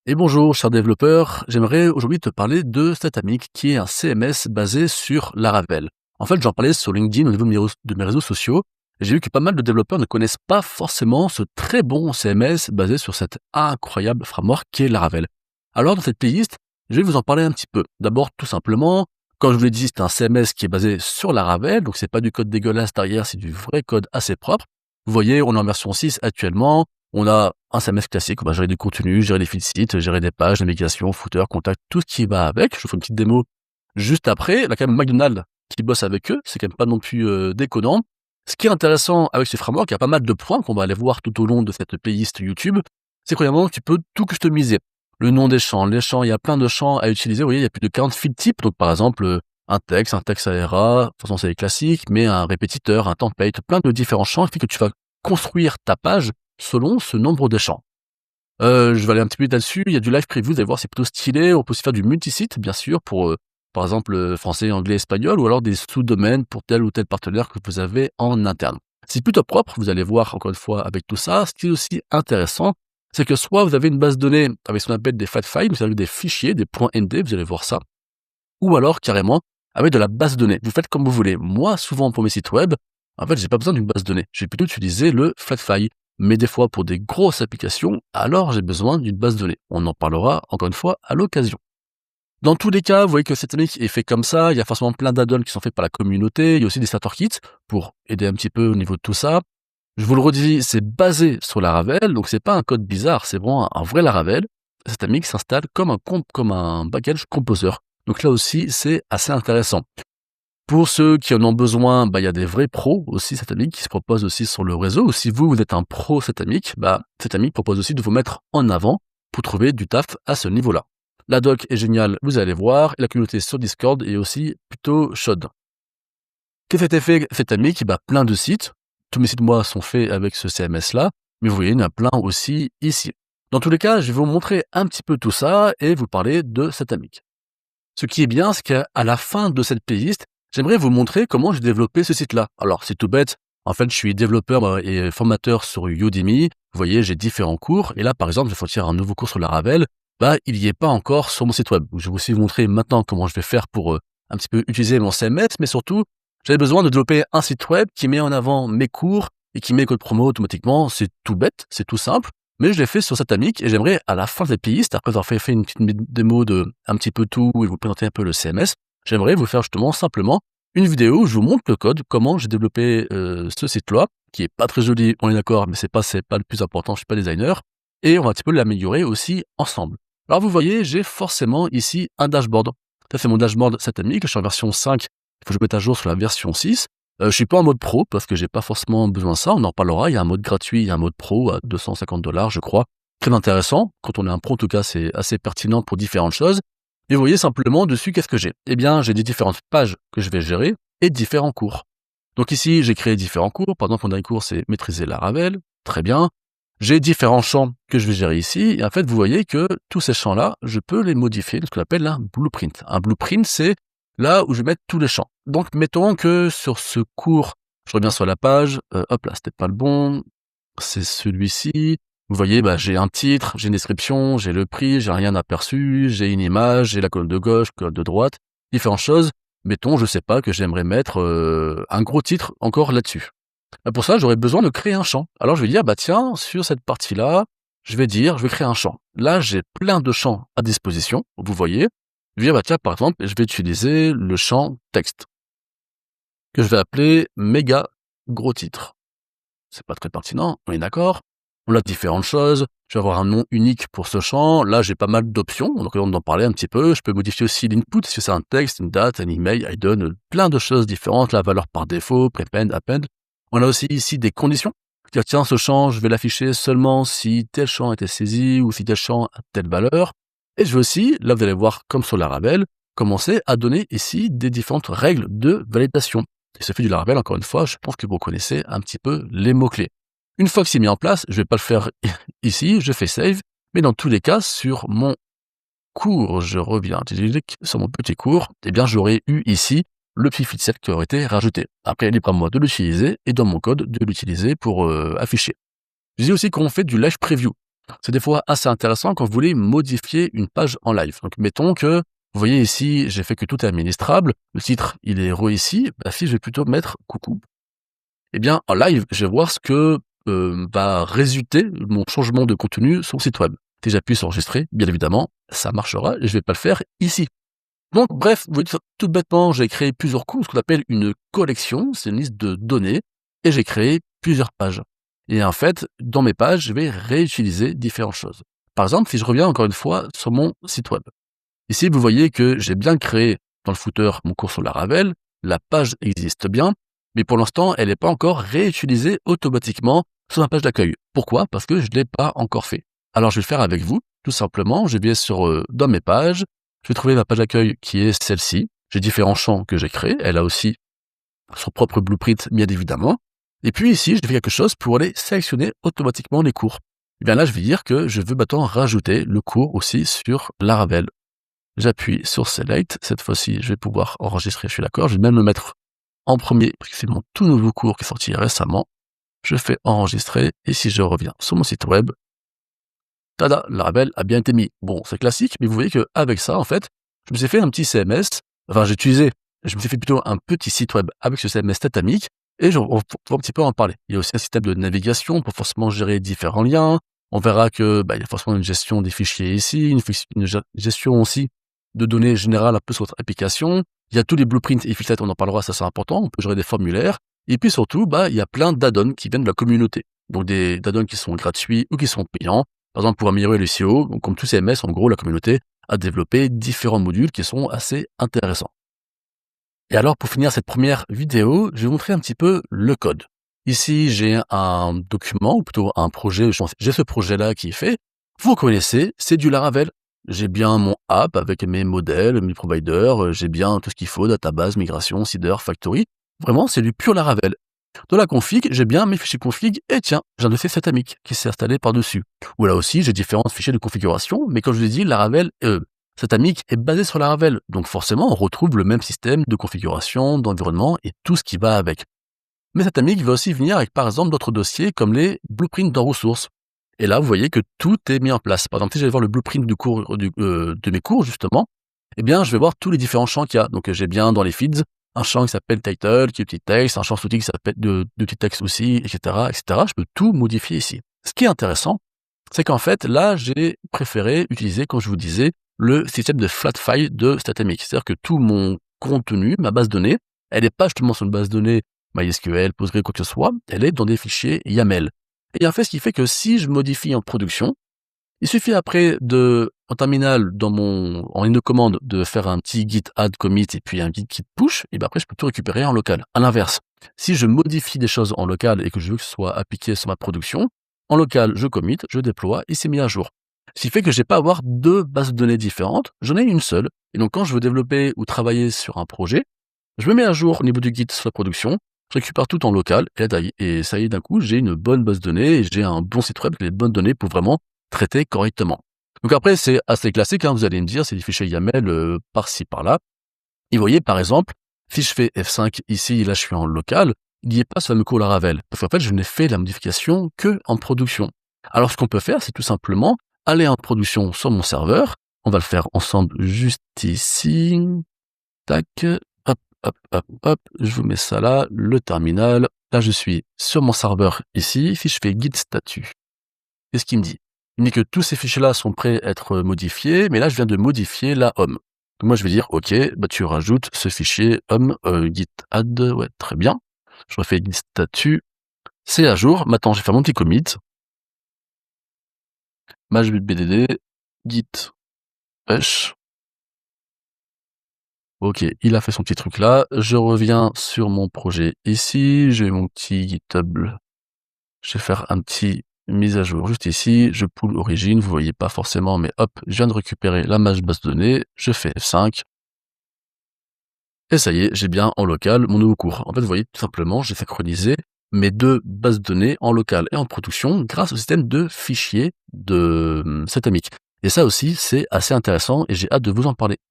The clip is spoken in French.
Et bonjour, cher développeur, j'aimerais aujourd'hui te parler de Statamic, qui est un CMS basé sur Laravel. En fait, j'en parlais sur LinkedIn au niveau de mes réseaux sociaux, et j'ai vu que pas mal de développeurs ne connaissent pas forcément ce très bon CMS basé sur cet incroyable framework qui est Laravel. Alors, dans cette playlist, je vais vous en parler un petit peu. D'abord, tout simplement, comme je vous l'ai dit, c'est un CMS qui est basé sur Laravel, donc c'est pas du code dégueulasse derrière, c'est du vrai code assez propre. Vous voyez, on est en version 6 actuellement. On a un CMS classique, on va gérer du contenu, gérer des fils de site, gérer des pages, navigation, footer, contact, tout ce qui va avec. Je vous ferai une petite démo juste après. Il y a quand même McDonald's qui bosse avec eux, c'est quand même pas non plus déconnant. Ce qui est intéressant avec ce framework, il y a pas mal de points qu'on va aller voir tout au long de cette playlist YouTube, c'est qu'évidemment, tu peux tout customiser. Le nom des champs, les champs, il y a plein de champs à utiliser. Vous voyez, il y a plus de 40 field types. Donc, par exemple, un texte ARA, de toute façon, c'est les classiques, mais un répétiteur, un template, plein de différents champs qui fait que tu vas construire ta page selon ce nombre de champs. Je vais aller un petit peu vite là-dessus. Il y a du live preview, vous allez voir, c'est plutôt stylé. On peut aussi faire du multisite, bien sûr, pour, par exemple, français, anglais, espagnol, ou alors des sous-domaines pour tel ou tel partenaire que vous avez en interne. C'est plutôt propre, vous allez voir, encore une fois, avec tout ça. Ce qui est aussi intéressant, c'est que soit vous avez une base de données avec ce qu'on appelle des fat files, vous avez des fichiers, des .nd, vous allez voir ça, ou alors, carrément, avec de la base de données. Vous faites comme vous voulez. Moi, souvent, pour mes sites web, en fait, j'ai pas besoin d'une base de données. Je vais plutôt utiliser le Flatfile. Mais des fois, pour des grosses applications, alors j'ai besoin d'une base de données. On en parlera, encore une fois, à l'occasion. Dans tous les cas, vous voyez que cette technique est faite comme ça. Il y a forcément plein d'add-ons qui sont faits par la communauté. Il y a aussi des starter kits pour aider un petit peu au niveau de tout ça. Je vous le redis, c'est basé sur Laravel, donc c'est pas un code bizarre, c'est vraiment un vrai Laravel. Cette technique s'installe comme un package composer. Donc là aussi, c'est assez intéressant. Pour ceux qui en ont besoin, il y a des vrais pros aussi Statamic qui se proposent aussi sur le réseau. Ou si vous êtes un pro Statamic, Statamic propose aussi de vous mettre en avant pour trouver du taf à ce niveau-là. La doc est géniale, vous allez voir, et la communauté sur Discord est aussi plutôt chaude. Qu'est-ce qui a été fait Statamic? Plein de sites. Tous mes sites, moi, sont faits avec ce CMS-là, mais vous voyez, il y en a plein aussi ici. Dans tous les cas, je vais vous montrer un petit peu tout ça et vous parler de Statamic. Ce qui est bien, c'est qu'à la fin de cette playlist, j'aimerais vous montrer comment j'ai développé ce site-là. Alors, c'est tout bête. En fait, je suis développeur et formateur sur Udemy. Vous voyez, j'ai différents cours. Et là, par exemple, je vais sortir un nouveau cours sur Laravel. Il n'y est pas encore sur mon site web. Je vais aussi vous montrer maintenant comment je vais faire pour un petit peu utiliser mon CMS. Mais surtout, j'avais besoin de développer un site web qui met en avant mes cours et qui met code promo automatiquement. C'est tout bête, c'est tout simple. Mais je l'ai fait sur Statamic et j'aimerais, à la fin de cette playlist, après avoir fait une petite démo de un petit peu tout et vous présenter un peu le CMS, j'aimerais vous faire justement simplement une vidéo où je vous montre le code, comment j'ai développé ce site-là, qui est pas très joli, on est d'accord, mais c'est pas le plus important, je suis pas designer, et on va un petit peu l'améliorer aussi ensemble. Alors vous voyez, j'ai forcément ici un dashboard. Ça c'est mon dashboard Statamic, je suis en version 5, il faut que je mette à jour sur la version 6. Je suis pas en mode pro parce que j'ai pas forcément besoin de ça. On en parlera. Il y a un mode gratuit, il y a un mode pro à $250, je crois. Très intéressant. Quand on est un pro, en tout cas, c'est assez pertinent pour différentes choses. Et vous voyez simplement dessus, qu'est-ce que j'ai? Eh bien, j'ai des différentes pages que je vais gérer et différents cours. Donc ici, j'ai créé différents cours. Par exemple, mon dernier cours, c'est maîtriser Laravel. Très bien. J'ai différents champs que je vais gérer ici. Et en fait, vous voyez que tous ces champs-là, je peux les modifier, ce qu'on appelle un blueprint. Un blueprint, c'est là où je vais mettre tous les champs. Donc, mettons que sur ce cours, je reviens sur la page, hop là, c'était pas le bon, c'est celui-ci. Vous voyez, j'ai un titre, j'ai une description, j'ai le prix, j'ai rien aperçu, j'ai une image, j'ai la colonne de gauche, colonne de droite, différentes choses. Mettons, je sais pas, que j'aimerais mettre un gros titre encore là-dessus. Pour ça, j'aurais besoin de créer un champ. Alors, je vais dire, tiens, sur cette partie-là, je vais créer un champ. Là, j'ai plein de champs à disposition, vous voyez. Je vais dire, tiens, par exemple, je vais utiliser le champ texte, que je vais appeler méga gros titre. C'est pas très pertinent, on est d'accord. On a différentes choses. Je vais avoir un nom unique pour ce champ. Là, j'ai pas mal d'options. On va en parler un petit peu. Je peux modifier aussi l'input, si c'est un texte, une date, un email. I donne plein de choses différentes. La valeur par défaut, prepend, append. On a aussi ici des conditions. Dire, tiens, ce champ, je vais l'afficher seulement si tel champ a été saisi ou si tel champ a telle valeur. Et je vais aussi, là, vous allez voir, comme sur Laravel, commencer à donner ici des différentes règles de validation. Il se fait du Laravel, encore une fois, je pense que vous connaissez un petit peu les mots-clés. Une fois que c'est mis en place, je vais pas le faire ici, je fais save, mais dans tous les cas, sur mon cours, je reviens sur mon petit cours, eh bien, j'aurais eu ici le petit fixet qui aurait été rajouté. Après, libre à moi de l'utiliser et dans mon code de l'utiliser pour afficher. Je dis aussi qu'on fait du live preview. C'est des fois assez intéressant quand vous voulez modifier une page en live. Donc, mettons que, vous voyez ici, j'ai fait que tout est administrable. Le titre, il est re ici. Bah, si je vais plutôt mettre coucou. Eh bien, en live, je vais voir ce que va résulter mon changement de contenu sur le site web. Si j'appuie sur enregistrer, bien évidemment, ça marchera et je vais pas le faire ici. Donc, bref, vous voyez, tout bêtement, j'ai créé plusieurs couches, ce qu'on appelle une collection. C'est une liste de données et j'ai créé plusieurs pages. Et en fait, dans mes pages, je vais réutiliser différentes choses. Par exemple, si je reviens encore une fois sur mon site web. Ici, vous voyez que j'ai bien créé dans le footer mon cours sur Laravel. La page existe bien, mais pour l'instant, elle n'est pas encore réutilisée automatiquement sur ma page d'accueil. Pourquoi? Parce que je ne l'ai pas encore fait. Alors, je vais le faire avec vous, tout simplement. Je vais sur dans mes pages. Je vais trouver ma page d'accueil qui est celle-ci. J'ai différents champs que j'ai créés. Elle a aussi son propre blueprint, bien évidemment. Et puis ici, je fais quelque chose pour aller sélectionner automatiquement les cours. Et bien là, je vais dire que je veux maintenant rajouter le cours aussi sur Laravel. J'appuie sur Select. Cette fois-ci, je vais pouvoir enregistrer, je suis d'accord. Je vais même le mettre en premier, parce que c'est mon tout nouveau cours qui est sorti récemment. Je fais enregistrer, et si je reviens sur mon site web, tada, Laravel a bien été mis. Bon, c'est classique, mais vous voyez qu'avec ça, en fait, je me suis fait un petit CMS, je me suis fait plutôt un petit site web avec ce CMS Tatamic, et on va un petit peu en parler. Il y a aussi un système de navigation pour forcément gérer différents liens. On verra que il y a forcément une gestion des fichiers ici, une gestion aussi de données générales un peu sur votre application. Il y a tous les blueprints et filtres, on en parlera, ça c'est important. On peut gérer des formulaires. Et puis surtout, il y a plein d'add-ons qui viennent de la communauté. Donc des add-ons qui sont gratuits ou qui sont payants. Par exemple, pour améliorer le SEO, donc comme tout CMS, en gros, la communauté a développé différents modules qui sont assez intéressants. Et alors, pour finir cette première vidéo, je vais vous montrer un petit peu le code. Ici, j'ai un document, ou plutôt un projet, j'ai ce projet-là qui est fait. Vous connaissez, c'est du Laravel. J'ai bien mon app avec mes modèles, mes providers, j'ai bien tout ce qu'il faut, database, migration, seeder, factory. Vraiment, c'est du pur Laravel. Dans la config, j'ai bien mes fichiers config, et tiens, j'ai un dossier Satamic qui s'est installé par-dessus. Où là aussi, j'ai différents fichiers de configuration, mais comme je vous ai dit, Laravel, Satamic est basé sur Laravel. Donc forcément, on retrouve le même système de configuration, d'environnement et tout ce qui va avec. Mais Satamic va aussi venir avec, par exemple, d'autres dossiers comme les blueprints dans ressources. Et là, vous voyez que tout est mis en place. Par exemple, si je vais voir le blueprint de mes cours, justement, eh bien, je vais voir tous les différents champs qu'il y a. Donc, j'ai bien dans les feeds un champ qui s'appelle title, qui est petit texte, un champ outil qui s'appelle de petit texte aussi, etc., etc. Je peux tout modifier ici. Ce qui est intéressant, c'est qu'en fait, là, j'ai préféré utiliser, comme je vous disais, le système de flat file de Statamic. C'est-à-dire que tout mon contenu, ma base de données, elle n'est pas justement sur une base de données MySQL, Postgre, quoi que ce soit, elle est dans des fichiers YAML. Et en fait, ce qui fait que si je modifie en production, il suffit après en terminal, en ligne de commande, de faire un petit git add commit et puis un git push, et bien après, je peux tout récupérer en local. À l'inverse, si je modifie des choses en local et que je veux que ce soit appliqué sur ma production, en local, je commit, je déploie et c'est mis à jour. Ce qui fait que je n'ai pas à avoir deux bases de données différentes, j'en ai une seule. Et donc, quand je veux développer ou travailler sur un projet, je me mets à jour au niveau du git sur la production, je récupère tout en local, et ça y est, d'un coup, j'ai une bonne base de données et j'ai un bon site web avec les bonnes données pour vraiment traiter correctement. Donc après, c'est assez classique, vous allez me dire, c'est des fichiers YAML par-ci, par-là. Et vous voyez, par exemple, si je fais F5 ici, là je suis en local, il n'y a pas ce fameux call Laravel. Parce qu'en fait, je n'ai fait la modification que en production. Alors ce qu'on peut faire, c'est tout simplement aller en production sur mon serveur. On va le faire ensemble juste ici. Tac, hop, hop, hop, hop. Je vous mets ça là, le terminal. Là, je suis sur mon serveur ici. Si je fais git statut, qu'est-ce qu'il me dit? Il me dit que tous ces fichiers-là sont prêts à être modifiés, mais là, je viens de modifier la home. Donc moi, je vais dire, OK, tu rajoutes ce fichier home git add, ouais, très bien. Je refais git statut, c'est à jour. Maintenant, je vais faire mon petit commit. Maj.bdd, git push. OK, il a fait son petit truc là. Je reviens sur mon projet ici. J'ai mon petit GitHub. Je vais faire un petit mise à jour juste ici. Je pull origine. Vous voyez pas forcément, mais hop, je viens de récupérer la base de données. Je fais F5. Et ça y est, j'ai bien en local mon nouveau cours. En fait, vous voyez, tout simplement, j'ai synchronisé mes deux bases de données en local et en production grâce au système de fichiers de Satamic. Et ça aussi, c'est assez intéressant et j'ai hâte de vous en parler.